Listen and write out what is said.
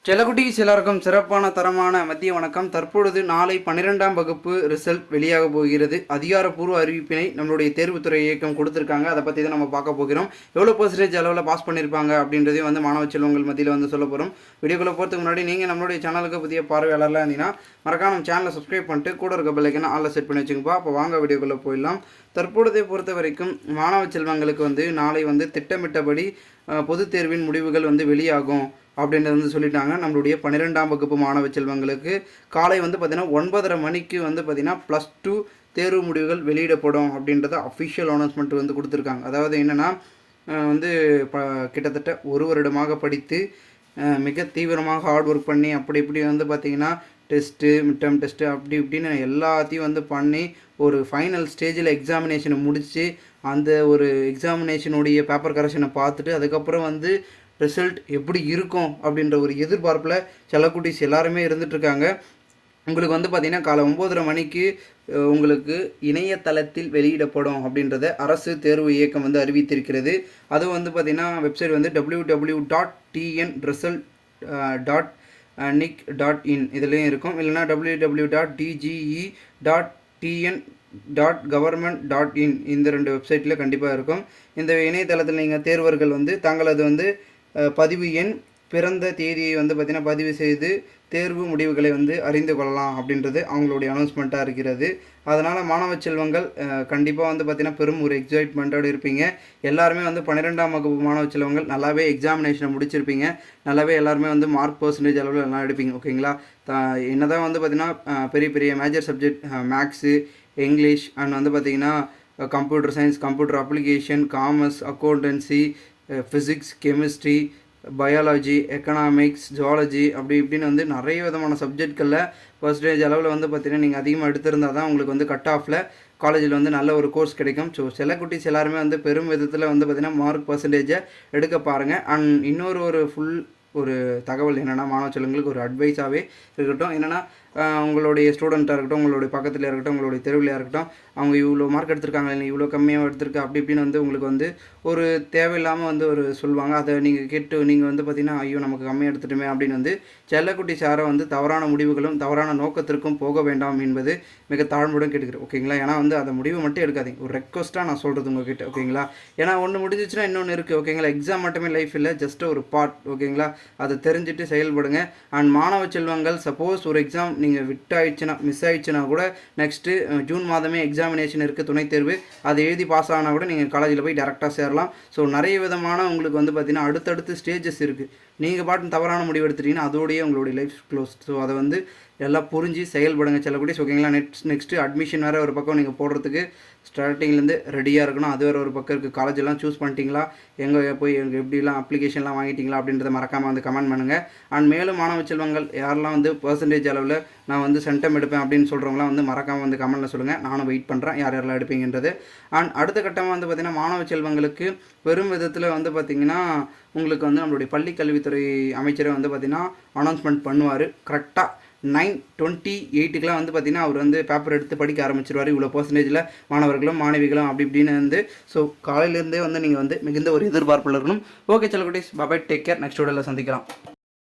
செல்லக்குட்டீஸ் எல்லாருக்கும் சிறப்பான தரமான மதிய வணக்கம். தற்பொழுது நாளை 12ஆம் வகுப்பு ரிசல்ட் வெளியாக போகிறது. அதிகாரப்பூர்வ அறிவிப்பினை நம்மளுடைய தேர்வுத்துறை இயக்கம் கொடுத்துருக்காங்க. அதை பற்றி தான் நம்ம பார்க்க போகிறோம். எவ்வளோ பர்சன்டேஜ் அளவில் பாஸ் பண்ணியிருப்பாங்க அப்படின்றதையும் வந்து மாணவ செல்வங்கள் மத்தியில் வந்து சொல்ல போகிறோம். வீடியோக்குள்ளே போகிறதுக்கு முன்னாடி நீங்கள் நம்மளுடைய சேனலுக்கு புதிய பார்வையாளர்லாம் இருந்தீங்கன்னா மறக்காம நம்ம சேனலை சப்ஸ்கிரைப் பண்ணிட்டு கூட இருக்க பெல்லைக்கான ஆளில் செட் பண்ணி வச்சுங்கப்பா. அப்போ வாங்க வீடியோக்குள்ளே போயிடலாம். தற்பொழுதை பொறுத்த வரைக்கும் மாணவ செல்வங்களுக்கு வந்து நாளை வந்து திட்டமிட்டபடி பொதுத் தேர்வின் முடிவுகள் வந்து வெளியாகும் அப்படின்றது வந்து சொல்லிட்டாங்க. நம்மளுடைய 12ஆம் வகுப்பு மாணவ செல்வங்களுக்கு காலை வந்து பார்த்திங்கன்னா 9:30 மணிக்கு வந்து பார்த்திங்கன்னா +2 தேர்வு முடிவுகள் வெளியிடப்படும் அப்படின்றத அஃபிஷியல் அனௌன்ஸ்மெண்ட் வந்து கொடுத்துருக்காங்க. அதாவது என்னென்னா வந்து கிட்டத்தட்ட ஒரு வருடமாக படித்து மிக தீவிரமாக ஹார்ட் ஒர்க் பண்ணி அப்படி இப்படி வந்து பார்த்திங்கன்னா டெஸ்ட்டு மிட்டம் டெஸ்ட்டு அப்படி இப்படின்னு எல்லாத்தையும் வந்து பண்ணி ஒரு ஃபைனல் ஸ்டேஜில் எக்ஸாமினேஷனை முடித்து அந்த ஒரு எக்ஸாமினேஷனுடைய பேப்பர் கரெக்ஷனை பார்த்துட்டு அதுக்கப்புறம் வந்து ரிசல்ட் எப்படி இருக்கும் அப்படின்ற ஒரு எதிர்பார்ப்பில் செல்லக்குட்டீஸ் எல்லாருமே இருந்துகிட்ருக்காங்க. உங்களுக்கு வந்து பார்த்திங்கன்னா காலை 9:30 மணிக்கு உங்களுக்கு இணையதளத்தில் வெளியிடப்படும் அப்படின்றத அரசு தேர்வு இயக்கம் வந்து அறிவித்திருக்கிறது. அது வந்து பார்த்திங்கன்னா வெப்சைட் வந்து www.tnresult.nic.in இதுலேயும் இருக்கும். இல்லைனா www.dge.tn.government.in இந்த 2 வெப்சைட்டில் கண்டிப்பாக இருக்கும். இந்த இணையதளத்தில் நீங்கள் தேர்வர்கள் வந்து தங்களது வந்து பதிவு எண் பிறந்த தேதியை வந்து பார்த்திங்கன்னா பதிவு செய்து தேர்வு முடிவுகளை வந்து அறிந்து கொள்ளலாம் அப்படின்றது அவங்களுடைய அனௌன்ஸ்மெண்ட்டாக இருக்கிறது. அதனால் மாணவ செல்வங்கள் கண்டிப்பாக வந்து பார்த்திங்கன்னா பெரும் ஒரு எக்ஸைட்மெண்ட்டோடு இருப்பீங்க. எல்லாருமே வந்து 12ஆம் வகுப்பு மாணவ செல்வங்கள் நல்லாவே எக்ஸாமினேஷனை முடிச்சிருப்பீங்க. நல்லாவே எல்லாருமே வந்து மார்க் பர்சன்டேஜ் அளவில் எல்லாம் எடுப்பீங்க. ஓகேங்களா? என்ன தான் வந்து பார்த்திங்கன்னா பெரிய பெரிய major subject maths, English and வந்து பார்த்திங்கன்னா computer science, computer application, commerce, accountancy, physics, chemistry, biology, economics, zoology அப்படி இப்படின்னு வந்து நிறைய விதமான சப்ஜெக்ட்களில் பர்சன்டேஜ் அளவில் வந்து பார்த்திங்கன்னா நீங்கள் அதிகமாக எடுத்திருந்தால் தான் உங்களுக்கு வந்து கட் ஆஃபில் காலேஜில் வந்து நல்ல ஒரு கோர்ஸ் கிடைக்கும். ஸோ செல்லக்குட்டீஸ் எல்லாருமே வந்து பெரும் விதத்தில் வந்து பார்த்திங்கன்னா மார்க் பர்சன்டேஜை எடுக்க பாருங்கள். அண்ட் இன்னொரு ஒரு தகவல் என்னென்னா மாணவ செல்வங்களுக்கு ஒரு அட்வைஸாகவே இருக்கட்டும். என்னென்னா உங்களுடைய ஸ்டூடெண்ட்டாக இருக்கட்டும், உங்களுடைய பக்கத்தில் இருக்கட்டும், உங்களுடைய தெருவிலையாக இருக்கட்டும், அவங்க இவ்வளோ மார்க் எடுத்திருக்காங்க இல்லை இவ்வளோ கம்மியாக எடுத்திருக்கு அப்படி இப்படின்னு வந்து உங்களுக்கு வந்து ஒரு தேவையில்லாமல் வந்து ஒரு சொல்லுவாங்க. அதை நீங்கள் கேட்டு நீங்கள் வந்து பார்த்திங்கன்னா ஐயோ நமக்கு கம்மியாக எடுத்துட்டுமே அப்படின்னு வந்து செல்லக்குட்டி சாரை வந்து தவறான முடிவுகளும் தவறான நோக்கத்திற்கும் போக வேண்டாம் என்பது மிக தாழ்மையுடன் கேட்டுக்கிறேன். ஓகேங்களா? ஏன்னா வந்து அதை முடிவு மட்டும் எடுக்காதீங்க. ஒரு ரெக்வஸ்ட்டாக நான் சொல்கிறது உங்ககிட்ட. ஓகேங்களா? ஏன்னா ஒன்று முடிஞ்சிச்சுன்னா இன்னொன்று இருக்குது. ஓகேங்களா? எக்ஸாம் மட்டுமே லைஃப் இல்லை, ஜஸ்ட் ஒரு பார்ட். ஓகேங்களா? அதை தெரிஞ்சுட்டு செயல்படுங்க. அண்ட் மாணவ செல்வங்கள் சப்போஸ் ஒரு எக்ஸாம் நீங்கள் மிஸ் ஆயிடுச்சுன்னா கூட நெக்ஸ்ட்டு ஜூன் மாதமே எக்ஸாமினேஷன் இருக்குது, துணைத் தேர்வு. அதை எழுதி பாஸ் ஆனால் கூட நீங்கள் காலேஜில் போய் டேரெக்டாக சேரலாம். ஸோ நிறைய விதமான உங்களுக்கு வந்து பார்த்திங்கன்னா அடுத்தடுத்து ஸ்டேஜஸ் இருக்குது. நீங்கள் பாட்டு தவறான முடிவு எடுத்துட்டீங்கன்னா அதோடைய உங்களுடைய லைஃப் க்ளோஸ். ஸோ அதை வந்து எல்லாம் புரிஞ்சு செயல்படுங்க செல்லக்கூடிய. ஓகேங்களா? நெக்ஸ்ட்டு அட்மிஷன் வேறு ஒரு பக்கம் நீங்கள் போடுறதுக்கு ஸ்டார்டிங்லேருந்து ரெடியாக இருக்கணும். அது வேறு ஒரு பக்கம் இருக்குது. காலேஜெல்லாம் சூஸ் பண்ணிட்டீங்களா, எங்கே போய் எப்படிலாம் அப்ளிகேஷன்லாம் வாங்கிட்டீங்களா அப்படின்றத மறக்காமல் வந்து கமெண்ட் பண்ணுங்கள். அண்ட் மேலும் மாணவ செல்வங்கள் யாரெல்லாம் வந்து பர்சன்டேஜ் அளவில் நான் வந்து சென்டம் எடுப்பேன் அப்படின்னு சொல்கிறவங்களாம் வந்து மறக்காமல் வந்து கமெண்ட்டில் சொல்லுங்கள். நானும் வெயிட் பண்ணுறேன் யாரெல்லாம் எடுப்பீங்கன்றது. அண்ட் அடுத்த கட்டமாக வந்து பார்த்திங்கன்னா மாணவ செல்வங்களுக்கு பெரும் விதத்தில் வந்து பார்த்திங்கன்னா உங்களுக்கு வந்து நம்மளுடைய பள்ளி கல்வித்துறை அமைச்சரை வந்து பார்த்திங்கன்னா அனௌன்ஸ்மெண்ட் பண்ணுவார். கரெக்டாக 9:28 வந்து பார்த்திங்கன்னா அவர் வந்து பேப்பர் எடுத்து படிக்க ஆரம்பிச்சிருவார். இவ்வளோ பர்சன்டேஜில் மாணவர்களும் மாணவிகளும் அப்படி இப்படின்னு வந்து ஸோ காலையிலேருந்தே வந்து நீங்கள் வந்து மிகுந்த ஒரு எதிர்பார்ப்பில் இருக்கணும். ஓகே செல்லக்குட்டீஸ், பாய், டேக் கேர். நெக்ஸ்ட் வீடியோவில் சந்திக்கலாம்.